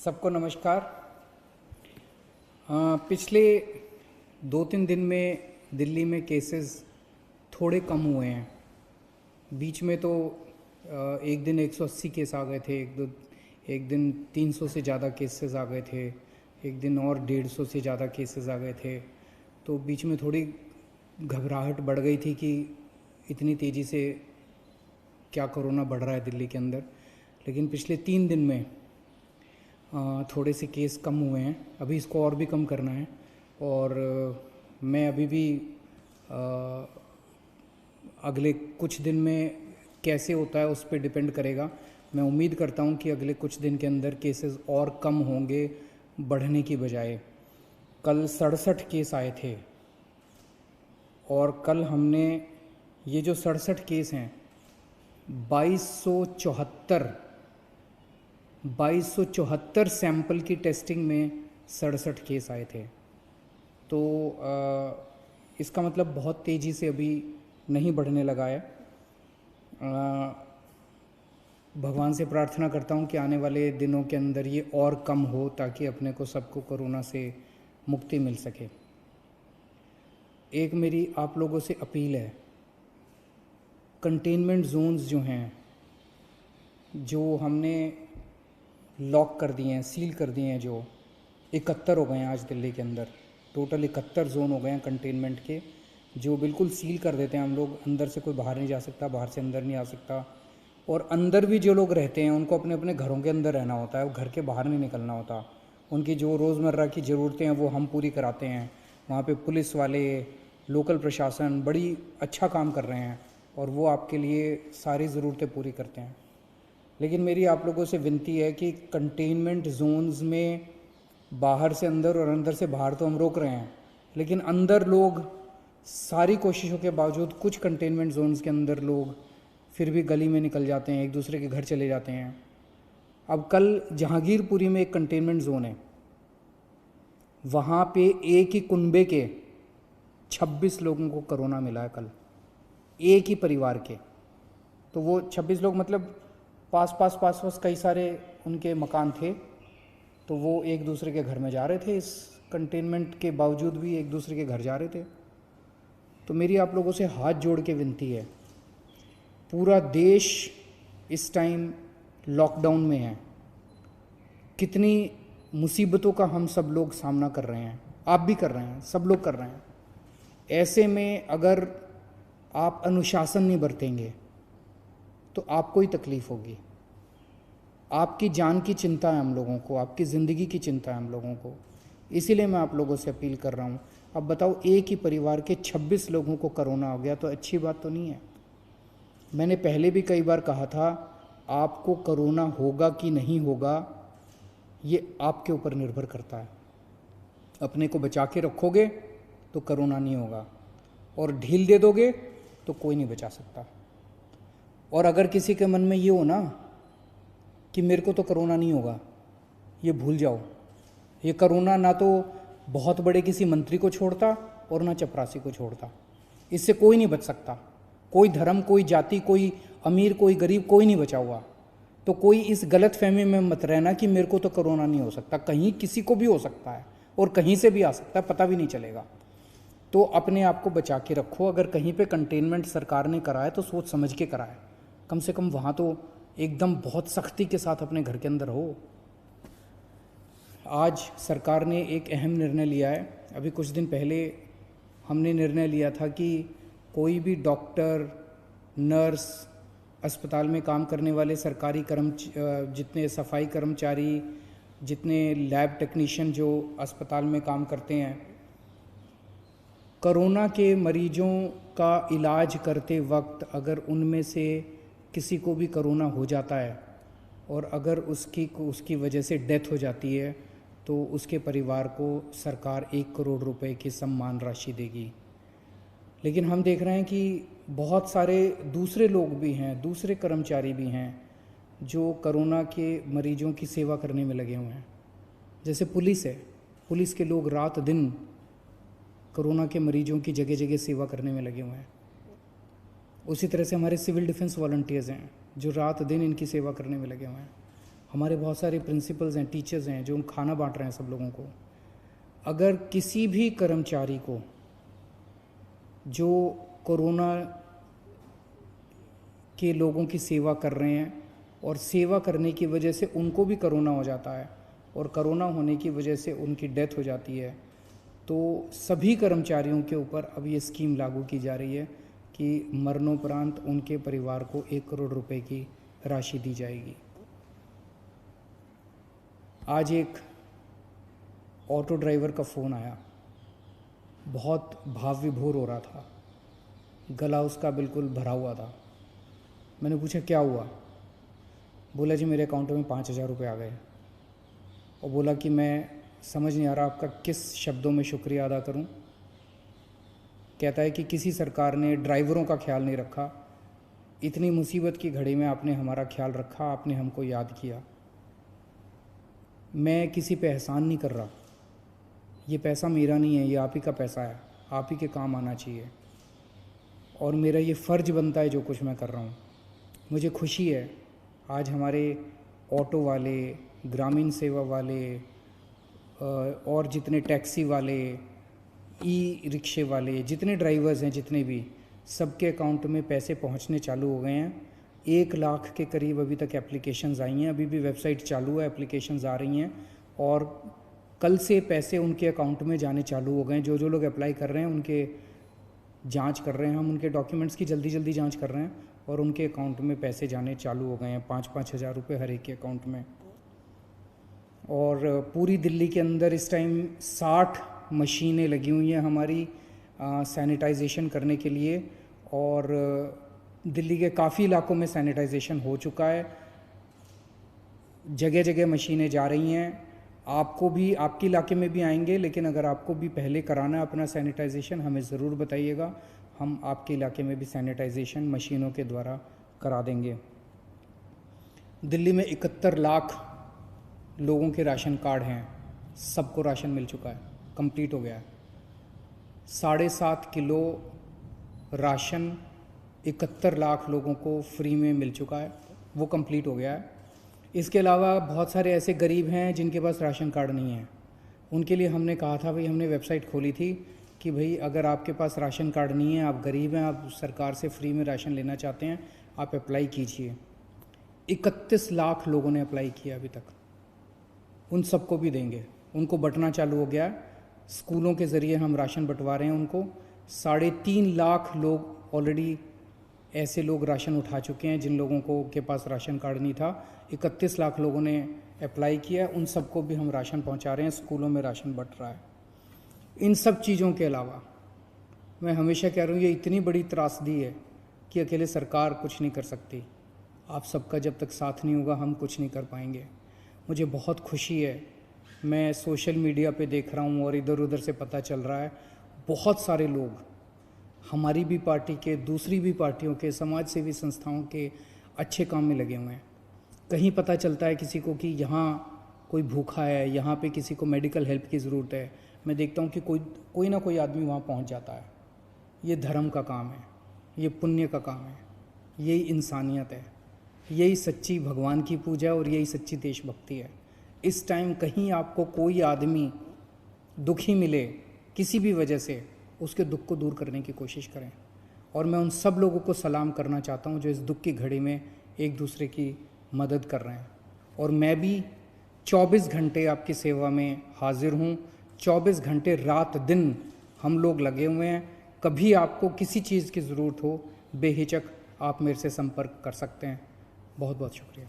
सबको नमस्कार। पिछले 2-3 दिन में दिल्ली में केसेस थोड़े कम हुए हैं। बीच में तो एक दिन 180 केस आ गए थे, एक दिन 300 से ज़्यादा केसेस आ गए थे, एक दिन और 150 से ज़्यादा केसेस आ गए थे। तो बीच में थोड़ी घबराहट बढ़ गई थी कि इतनी तेज़ी से क्या कोरोना बढ़ रहा है दिल्ली के अंदर। लेकिन पिछले 3 दिन में थोड़े से केस कम हुए हैं। अभी इसको और भी कम करना है और मैं अभी भी अगले कुछ दिन में कैसे होता है उस पर डिपेंड करेगा। मैं उम्मीद करता हूँ कि अगले कुछ दिन के अंदर केसेस और कम होंगे बढ़ने की बजाय। कल 67 केस आए थे और कल हमने ये जो 67 केस हैं 2274 सैंपल की टेस्टिंग में 67 केस आए थे। तो इसका मतलब बहुत तेज़ी से अभी नहीं बढ़ने लगा है। भगवान से प्रार्थना करता हूँ कि आने वाले दिनों के अंदर ये और कम हो ताकि अपने को सबको कोरोना से मुक्ति मिल सके। एक मेरी आप लोगों से अपील है, कंटेनमेंट जोन्स जो हैं, जो हमने लॉक कर दिए हैं, सील कर दिए हैं, जो 71 हो गए हैं आज दिल्ली के अंदर, टोटल 71 जोन हो गए हैं कंटेनमेंट के, जो बिल्कुल सील कर देते हैं हम लोग। अंदर से कोई बाहर नहीं जा सकता, बाहर से अंदर नहीं आ सकता। और अंदर भी जो लोग रहते हैं उनको अपने अपने घरों के अंदर रहना होता है, घर के बाहर नहीं निकलना होता। उनकी जो रोज़मर्रा की ज़रूरतें हैं वो हम पूरी कराते हैं। वहाँ पे पुलिस वाले, लोकल प्रशासन बड़ी अच्छा काम कर रहे हैं और वो आपके लिए सारी ज़रूरतें पूरी करते हैं। लेकिन मेरी आप लोगों से विनती है कि कंटेनमेंट जोन्स में बाहर से अंदर और अंदर से बाहर तो हम रोक रहे हैं, लेकिन अंदर लोग सारी कोशिशों के बावजूद कुछ कंटेनमेंट जोन्स के अंदर लोग फिर भी गली में निकल जाते हैं, एक दूसरे के घर चले जाते हैं। अब कल जहांगीरपुरी में एक कंटेनमेंट जोन है, वहाँ पे एक ही कुनबे के 26 लोगों को कोरोना मिला है कल, एक ही परिवार के। तो वो 26 लोग मतलब पास पास कई सारे उनके मकान थे, तो वो एक दूसरे के घर में जा रहे थे, इस कंटेनमेंट के बावजूद भी एक दूसरे के घर जा रहे थे। तो मेरी आप लोगों से हाथ जोड़ के विनती है, पूरा देश इस टाइम लॉकडाउन में है। कितनी मुसीबतों का हम सब लोग सामना कर रहे हैं, आप भी कर रहे हैं, सब लोग कर रहे हैं। ऐसे में अगर आप अनुशासन नहीं बरतेंगे तो आपको ही तकलीफ़ होगी। आपकी जान की चिंता है हम लोगों को, आपकी ज़िंदगी की चिंता है हम लोगों को। इसीलिए मैं आप लोगों से अपील कर रहा हूँ। अब बताओ, एक ही परिवार के 26 लोगों को कोरोना हो गया तो अच्छी बात तो नहीं है। मैंने पहले भी कई बार कहा था, आपको कोरोना होगा कि नहीं होगा ये आपके ऊपर निर्भर करता है। अपने को बचा के रखोगे तो कोरोना नहीं होगा, और ढील दे दोगे तो कोई नहीं बचा सकता। और अगर किसी के मन में ये हो ना कि मेरे को तो कोरोना नहीं होगा, ये भूल जाओ। ये कोरोना ना तो बहुत बड़े किसी मंत्री को छोड़ता और ना चपरासी को छोड़ता। इससे कोई नहीं बच सकता, कोई धर्म, कोई जाति, कोई अमीर, कोई गरीब, कोई नहीं बचा हुआ। तो कोई इस गलत फहमी में मत रहना कि मेरे को तो कोरोना नहीं हो सकता। कहीं किसी को भी हो सकता है और कहीं से भी आ सकता है, पता भी नहीं चलेगा। तो अपने आप को बचा के रखो। अगर कहीं पे कंटेनमेंट सरकार ने कराया तो सोच समझ के कराए, कम से कम वहाँ तो एकदम बहुत सख्ती के साथ अपने घर के अंदर हो। आज सरकार ने एक अहम निर्णय लिया है। अभी कुछ दिन पहले हमने निर्णय लिया था कि कोई भी डॉक्टर, नर्स, अस्पताल में काम करने वाले सरकारी जितने सफाई कर्मचारी, जितने लैब टेक्नीशियन जो अस्पताल में काम करते हैं, कोरोना के मरीजों का इलाज करते वक्त अगर उनमें से किसी को भी कोरोना हो जाता है और अगर उसकी वजह से डेथ हो जाती है तो उसके परिवार को सरकार 1 करोड़ रुपए की सम्मान राशि देगी। लेकिन हम देख रहे हैं कि बहुत सारे दूसरे लोग भी हैं, दूसरे कर्मचारी भी हैं जो कोरोना के मरीजों की सेवा करने में लगे हुए हैं। जैसे पुलिस है, पुलिस के लोग रात दिन कोरोना के मरीजों की जगह जगह सेवा करने में लगे हुए हैं। उसी तरह से हमारे सिविल डिफेंस वॉलंटियर्स हैं जो रात दिन इनकी सेवा करने में लगे हुए हैं। हमारे बहुत सारे प्रिंसिपल्स हैं, टीचर्स हैं जो खाना बांट रहे हैं सब लोगों को। अगर किसी भी कर्मचारी को जो कोरोना के लोगों की सेवा कर रहे हैं और सेवा करने की वजह से उनको भी कोरोना हो जाता है और कोरोना होने की वजह से उनकी डेथ हो जाती है, तो सभी कर्मचारियों के ऊपर अब ये स्कीम लागू की जा रही है कि मरणोपरांत उनके परिवार को 1 करोड़ रुपए की राशि दी जाएगी। आज एक ऑटो ड्राइवर का फ़ोन आया, बहुत भाव विभोर हो रहा था, गला उसका बिल्कुल भरा हुआ था। मैंने पूछा क्या हुआ? बोला जी मेरे अकाउंट में 5,000 रुपये आ गए। और बोला कि मैं समझ नहीं आ रहा आपका किस शब्दों में शुक्रिया अदा करूं। कहता है कि किसी सरकार ने ड्राइवरों का ख्याल नहीं रखा, इतनी मुसीबत की घड़ी में आपने हमारा ख्याल रखा, आपने हमको याद किया। मैं किसी पे एहसान नहीं कर रहा, ये पैसा मेरा नहीं है, ये आप ही का पैसा है, आप ही के काम आना चाहिए और मेरा ये फ़र्ज़ बनता है जो कुछ मैं कर रहा हूँ। मुझे खुशी है आज हमारे ऑटो वाले, ग्रामीण सेवा वाले और जितने टैक्सी वाले, ई रिक्शे वाले, जितने ड्राइवर्स हैं, जितने भी, सबके अकाउंट में पैसे पहुंचने चालू हो गए हैं। 1 लाख के करीब अभी तक एप्लीकेशंस आई हैं, अभी भी वेबसाइट चालू है, एप्लीकेशंस आ रही हैं और कल से पैसे उनके अकाउंट में जाने चालू हो गए हैं। जो जो लोग अप्लाई कर रहे हैं उनके जांच कर रहे हैं, हम उनके डॉक्यूमेंट्स की जल्दी जल्दी जांच कर रहे हैं और उनके अकाउंट में पैसे जाने चालू हो गए हैं, 5-5 हज़ार रुपये हर एक के अकाउंट में। और पूरी दिल्ली के अंदर इस टाइम 60 मशीनें लगी हुई हैं हमारी सैनिटाइजेशन करने के लिए और दिल्ली के काफ़ी इलाकों में सैनिटाइजेशन हो चुका है। जगह जगह मशीनें जा रही हैं, आपको भी, आपके इलाके में भी आएंगे, लेकिन अगर आपको भी पहले कराना है अपना सैनिटाइजेशन हमें ज़रूर बताइएगा, हम आपके इलाके में भी सैनिटाइजेशन मशीनों के द्वारा करा देंगे। दिल्ली में 71 लाख लोगों के राशन कार्ड हैं, सबको राशन मिल चुका है, कंप्लीट हो गया है। 7.5 किलो राशन 71 लाख लोगों को फ्री में मिल चुका है, वो कंप्लीट हो गया है। इसके अलावा बहुत सारे ऐसे गरीब हैं जिनके पास राशन कार्ड नहीं है, उनके लिए हमने कहा था भाई, हमने वेबसाइट खोली थी कि भाई अगर आपके पास राशन कार्ड नहीं है, आप गरीब हैं, आप सरकार से फ्री में राशन लेना चाहते हैं, आप अप्लाई कीजिए। 31 लाख लोगों ने अप्लाई किया अभी तक, उन सबको भी देंगे। उनको बंटना चालू हो गया, स्कूलों के ज़रिए हम राशन बंटवा रहे हैं उनको। 3.5 लाख लोग ऑलरेडी ऐसे लोग राशन उठा चुके हैं जिन लोगों को के पास राशन कार्ड नहीं था। 31 लाख लोगों ने अप्लाई किया, उन सबको भी हम राशन पहुंचा रहे हैं, स्कूलों में राशन बंट रहा है। इन सब चीज़ों के अलावा मैं हमेशा कह रहा हूँ, ये इतनी बड़ी त्रासदी है कि अकेले सरकार कुछ नहीं कर सकती। आप सबका जब तक साथ नहीं होगा हम कुछ नहीं कर पाएंगे। मुझे बहुत खुशी है, मैं सोशल मीडिया पे देख रहा हूँ और इधर उधर से पता चल रहा है, बहुत सारे लोग हमारी भी पार्टी के, दूसरी भी पार्टियों के, समाज सेवी संस्थाओं के अच्छे काम में लगे हुए हैं। कहीं पता चलता है किसी को कि यहाँ कोई भूखा है, यहाँ पे किसी को मेडिकल हेल्प की ज़रूरत है, मैं देखता हूँ कि कोई ना कोई आदमी वहाँ पहुँच जाता है। ये धर्म का काम है, ये पुण्य का काम है, यही इंसानियत है, यही सच्ची भगवान की पूजा है और यही सच्ची देशभक्ति है। इस टाइम कहीं आपको कोई आदमी दुखी मिले किसी भी वजह से, उसके दुख को दूर करने की कोशिश करें। और मैं उन सब लोगों को सलाम करना चाहता हूँ जो इस दुख की घड़ी में एक दूसरे की मदद कर रहे हैं। और मैं भी 24 घंटे आपकी सेवा में हाजिर हूँ, 24 घंटे रात दिन हम लोग लगे हुए हैं। कभी आपको किसी चीज़ की ज़रूरत हो, बेहिचक आप मेरे से संपर्क कर सकते हैं। बहुत बहुत शुक्रिया।